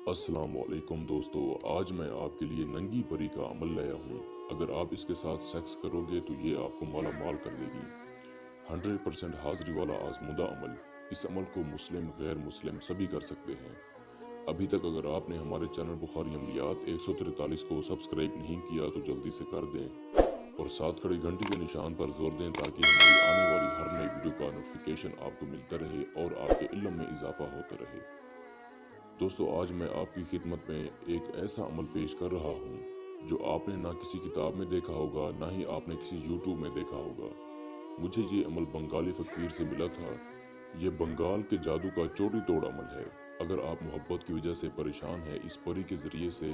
अस्सलाम वालेकुम दोस्तों, आज मैं आपके लिए नंगी परी का अमल लाया हूँ। अगर आप इसके साथ सेक्स करोगे तो ये आपको माला माल कर देगी। 100% हाजिरी वाला आजमुदा अमल। इस अमल को मुस्लिम गैर मुस्लिम सभी कर सकते हैं। अभी तक अगर आपने हमारे चैनल बुखारी अमलियात 143 को सब्सक्राइब नहीं किया तो जल्दी से कर दें और साथ खड़ी घंटी के निशान पर जोर दें ताकि हमारी आने वाली हर नई वीडियो का नोटिफिकेशन आपको मिलता रहे और आपके इल्म में इजाफा होता रहे। दोस्तों, आज मैं आपकी खिदमत में एक ऐसा अमल पेश कर रहा हूँ जो आपने ना किसी किताब में देखा होगा, ना ही आपने किसी यूट्यूब में देखा होगा। मुझे ये अमल बंगाली फ़कीर से मिला था। ये बंगाल के जादू का चोटी तोड़ अमल है। अगर आप मोहब्बत की वजह से परेशान हैं, इस परी के ज़रिए से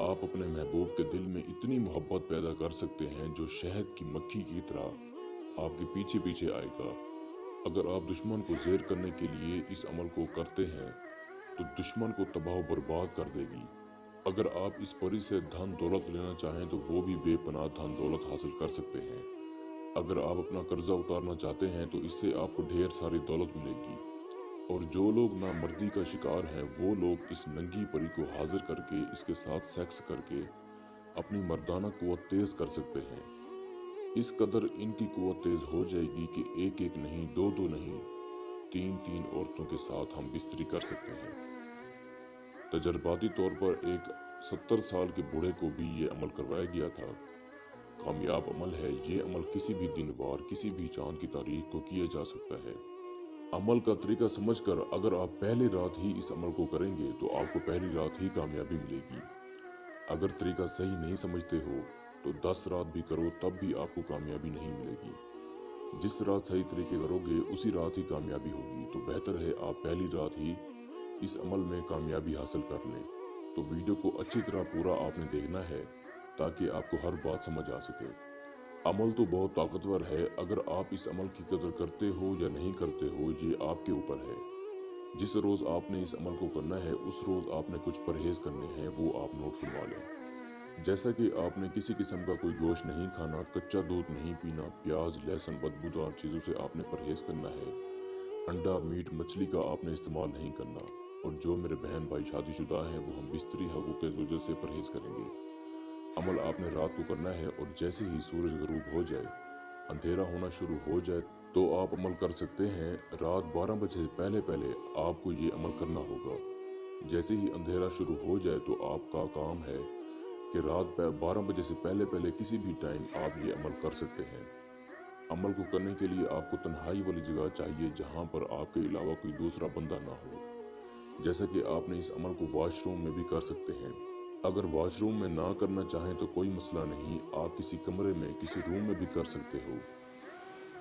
आप अपने महबूब के दिल में इतनी मोहब्बत पैदा कर सकते हैं जो शहद की मक्खी की तरह आपके पीछे पीछे आएगा। अगर आप दुश्मन को ज़ेर करने के लिए इस अमल को करते हैं तो दुश्मन को तबाह बर्बाद कर देगी। अगर आप इस परी से धन दौलत लेना चाहें तो वो भी बेपनाह धन दौलत हासिल कर सकते हैं। अगर आप अपना कर्जा उतारना चाहते हैं तो इससे आपको ढेर सारी दौलत मिलेगी। और जो लोग नामर्दी का शिकार हैं वो लोग इस नंगी परी को हाजिर करके इसके साथ सेक्स करके अपनी मर्दाना कुव्वत तेज कर सकते हैं। इस कदर इनकी कुव्वत तेज हो जाएगी कि एक एक नहीं, दो दो नहीं, तीन तीन औरतों के साथ हम बिस्तरी कर सकते हैं। तजर्बाती तौर पर एक 70 साल के बूढ़े को भी ये अमल करवाया गया था। कामयाब अमल है। ये अमल किसी भी दिन वार, किसी भी चांद की तारीख को किया जा सकता है। अमल का तरीका समझकर अगर आप पहली रात ही इस अमल को करेंगे तो आपको पहली रात ही कामयाबी मिलेगी। अगर तरीका सही नहीं समझते हो तो 10 रात भी करो तब भी आपको कामयाबी नहीं मिलेगी। जिस रात सही तरीके करोगे उसी रात ही कामयाबी होगी। तो बेहतर है आप पहली रात ही इस अमल में कामयाबी हासिल कर लें। तो वीडियो को अच्छी तरह पूरा आपने देखना है ताकि आपको हर बात समझ आ सके। अमल तो बहुत ताकतवर है। अगर आप इस अमल की कदर करते हो या नहीं करते हो ये आपके ऊपर है। जिस रोज़ आपने इस अमल को करना है उस रोज़ आपने कुछ परहेज़ करने हैं, वो आप नोट फरमा लें। जैसा कि आपने किसी किस्म का कोई गोश्त नहीं खाना, कच्चा दूध नहीं पीना, प्याज लहसुन बदबूदार चीज़ों से आपने परहेज़ करना है, अंडा मीट मछली का आपने इस्तेमाल नहीं करना। और जो मेरे बहन भाई शादीशुदा हैं वो हम बिस्तरी हकूक़ ज़ौजा से परहेज़ करेंगे। अमल आपने रात को करना है और जैसे ही सूरज गरूब हो जाए, अंधेरा होना शुरू हो जाए तो आप अमल कर सकते हैं। रात 12 बजे से पहले पहले आपको ये अमल करना होगा। जैसे ही अंधेरा शुरू हो जाए तो आपका काम है कि रात 12 बजे से पहले पहले किसी भी टाइम आप ये अमल कर सकते हैं। अमल को करने के लिए आपको तन्हाई वाली जगह चाहिए जहाँ पर आपके अलावा कोई दूसरा बंदा ना हो। जैसा कि आपने इस अमल को वॉशरूम में भी कर सकते हैं। अगर वॉशरूम में ना करना चाहें तो कोई मसला नहीं, आप किसी कमरे में किसी रूम में भी कर सकते हो।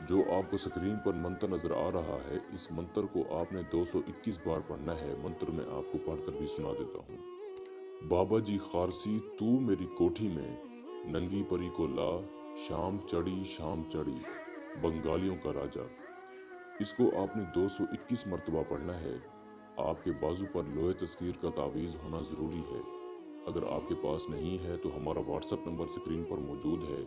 जो आपको स्क्रीन पर मंत्र नज़र आ रहा है, इस मंत्र को आपने 221 बार पढ़ना है। मंत्र मैं आपको पढ़कर भी सुना देता हूँ। बाबा जी खारसी तू मेरी कोठी में, नंगी परी को ला, शाम चढ़ी, बंगालियों का राजा। इसको आपने 221 मरतबा पढ़ना है। आपके बाजू पर लोहे तस्कीर का तावीज़ होना ज़रूरी है। अगर आपके पास नहीं है तो हमारा व्हाट्सएप नंबर स्क्रीन पर मौजूद है।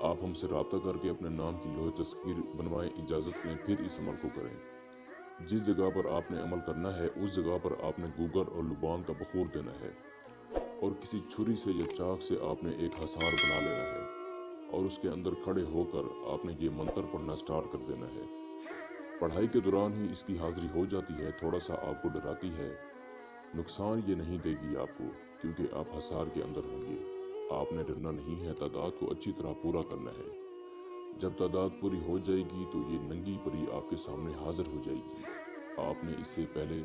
आप हमसे रब्ता करके अपने नाम की लोहे तस्कीर बनवाएं, इजाज़त लें, फिर इस अमल को करें। जिस जगह पर आपने अमल करना है उस जगह पर आपने गूगर और लुबान का बखूर देना है और किसी छुरी से या चाक से आपने एक हसार बना लेना है और उसके अंदर खड़े होकर आपने ये मंत्र पढ़ना स्टार्ट कर देना है। पढ़ाई के दौरान ही इसकी हाजिरी हो जाती है। थोड़ा सा आपको डराती है, नुकसान ये नहीं देगी आपको क्योंकि आप हसार के अंदर होंगे। आपने डरना नहीं है, तादाद को अच्छी तरह पूरा करना है। जब तादाद पूरी हो जाएगी तो ये नंगी परी आपके सामने हाजिर हो जाएगी। आपने इससे पहले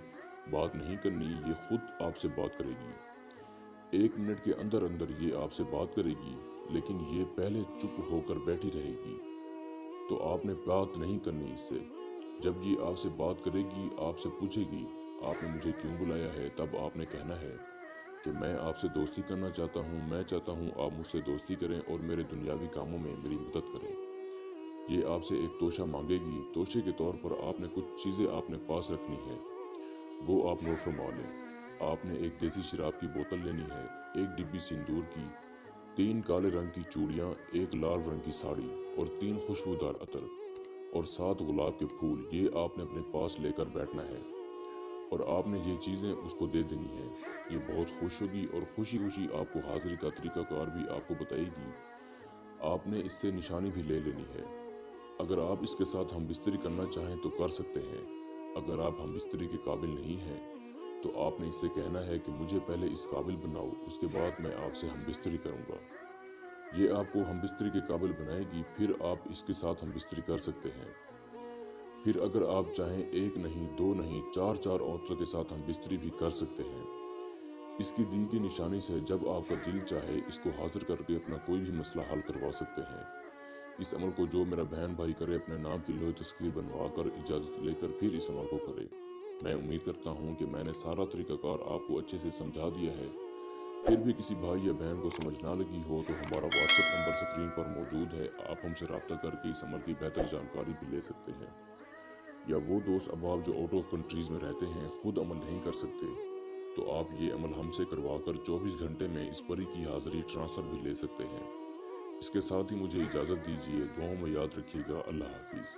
बात नहीं करनी, ये खुद आपसे बात करेगी। 1 मिनट के अंदर अंदर ये आपसे बात करेगी, लेकिन ये पहले चुप होकर बैठी रहेगी। तो आपने बात नहीं करनी इससे। जब ये आपसे बात करेगी, आपसे पूछेगी आपने मुझे क्यों बुलाया है, तब आपने कहना है कि मैं आपसे दोस्ती करना चाहता हूँ। मैं चाहता हूँ आप मुझसे दोस्ती करें और मेरे दुनियावी कामों में मेरी मदद करें। ये आपसे एक तोशा मांगेगी। तोशे के तौर पर आपने कुछ चीज़ें आपने पास रखनी है, वो आप नोट फरमा लें। आपने एक देसी शराब की बोतल लेनी है, एक डिब्बी सिंदूर की, 3 काले रंग की चूड़ियाँ, एक लाल रंग की साड़ी और 3 खुशबूदार अतर और 7 गुलाब के फूल। ये आपने अपने पास लेकर बैठना है और आपने ये चीज़ें उसको दे देनी है। ये बहुत खुश होगी और खुशी खुशी आपको हाज़िरी का तरीक़ाकार भी आपको बताएगी। आपने इससे निशानी भी ले लेनी है। अगर आप इसके साथ हम बिस्तरी करना चाहें तो कर सकते हैं। अगर आप हम बिस्तरी के काबिल नहीं हैं तो आपने इससे कहना है कि मुझे पहले इस काबिल बनाओ, उसके बाद मैं आपसे हम बिस्तरी करूँगा। ये आपको हम बिस्तरी के काबिल बनाएगी, फिर आप इसके साथ हम बिस्तरी कर सकते हैं। फिर अगर आप चाहें एक नहीं, दो नहीं, चार चार औरतों के साथ हम बिस्तरी भी कर सकते हैं। इसकी दी की निशानी से जब आपका दिल चाहे इसको हाजिर करके अपना कोई भी मसला हल करवा सकते हैं। इस अमल को जो मेरा बहन भाई करे, अपने नाम की लोहे तस्वीर बनवा कर इजाज़त लेकर फिर इस अमल को करे। मैं उम्मीद करता हूँ कि मैंने सारा तरीक़ाकार आपको अच्छे से समझा दिया है। फिर भी किसी भाई या बहन को समझ ना लगी हो तो हमारा व्हाट्सएप नंबर स्क्रीन पर मौजूद है। आप हमसे रब्ता करके इस अमल की बेहतर जानकारी भी ले सकते हैं। या वो दोस्त अहबाब जो आउट ऑफ कंट्रीज़ में रहते हैं, खुद अमल नहीं कर सकते, तो आप ये अमल हमसे करवा कर 24 घंटे में इस परी की हाज़िरी ट्रांसफ़र भी ले सकते हैं। इसके साथ ही मुझे इजाज़त दीजिए। दुआओं में याद रखिएगा। अल्लाह हाफिज़।